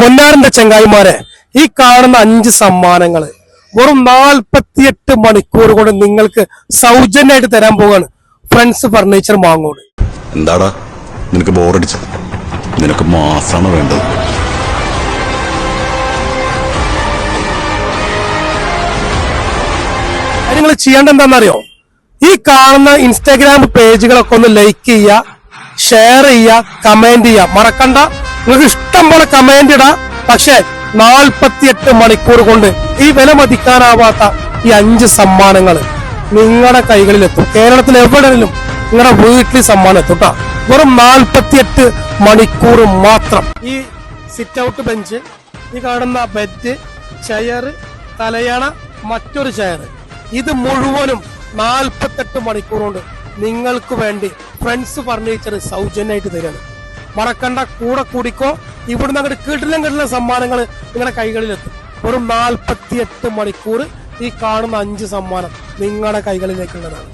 പൊന്നാരന്റെ ചങ്ങായിമാരെ, ഈ കാണുന്ന 5 സമ്മാനങ്ങള് വെറും 48 മണിക്കൂർ കൊണ്ട് നിങ്ങൾക്ക് സൗജന്യമായിട്ട് തരാൻ പോവാണ് ഫ്രണ്ട്സ് ഫർണിച്ചർ മാങ്ങോട്. എന്താടാ നിനക്ക് ബോറടിച്ച? നിനക്ക് മാസാണ് വേണ്ടത്. നിങ്ങൾ ചെയ്യേണ്ട എന്താണെന്നറിയോ? ഈ കാണുന്ന ഇൻസ്റ്റാഗ്രാം പേജുകളൊക്കെ ഒന്ന് ലൈക്ക് ചെയ്യുക, ഷെയർ ചെയ്യുക, കമന്റ് ചെയ്യുക. മറക്കണ്ട, നിങ്ങൾക്ക് ഇഷ്ടം പോലെ കമന്റ് ഇടാം. പക്ഷെ 48 മണിക്കൂർ കൊണ്ട് ഈ വില മതിക്കാനാവാത്ത ഈ 5 സമ്മാനങ്ങൾ നിങ്ങളുടെ കൈകളിലെത്തും. കേരളത്തിൽ എവിടെയെങ്കിലും നിങ്ങളുടെ വീട്ടിൽ സമ്മാനം എത്തും കേട്ടോ. വെറും 48 മണിക്കൂർ മാത്രം. ഈ സിറ്റ് ഔട്ട് ബെഞ്ച്, ഈ കാണുന്ന ബെഡ്, ചെയർ, തലയണ, മറ്റൊരു ചെയർ, ഇത് മുഴുവനും 48 മണിക്കൂർ കൊണ്ട് നിങ്ങൾക്ക് വേണ്ടി ഫ്രണ്ട്സ് ഫർണിച്ചർ സൗജന്യമായിട്ട് തരാണ്. മറക്കണ്ട, കൂടെ കൂടിക്കോ. ഇവിടുന്ന് അങ്ങോട്ട് കിടിലം സമ്മാനങ്ങൾ നിങ്ങളുടെ കൈകളിലെത്തും. വെറും 48 മണിക്കൂർ ഈ കാണുന്ന 5 സമ്മാനം നിങ്ങളുടെ കൈകളിലേക്കുള്ളതാണ്.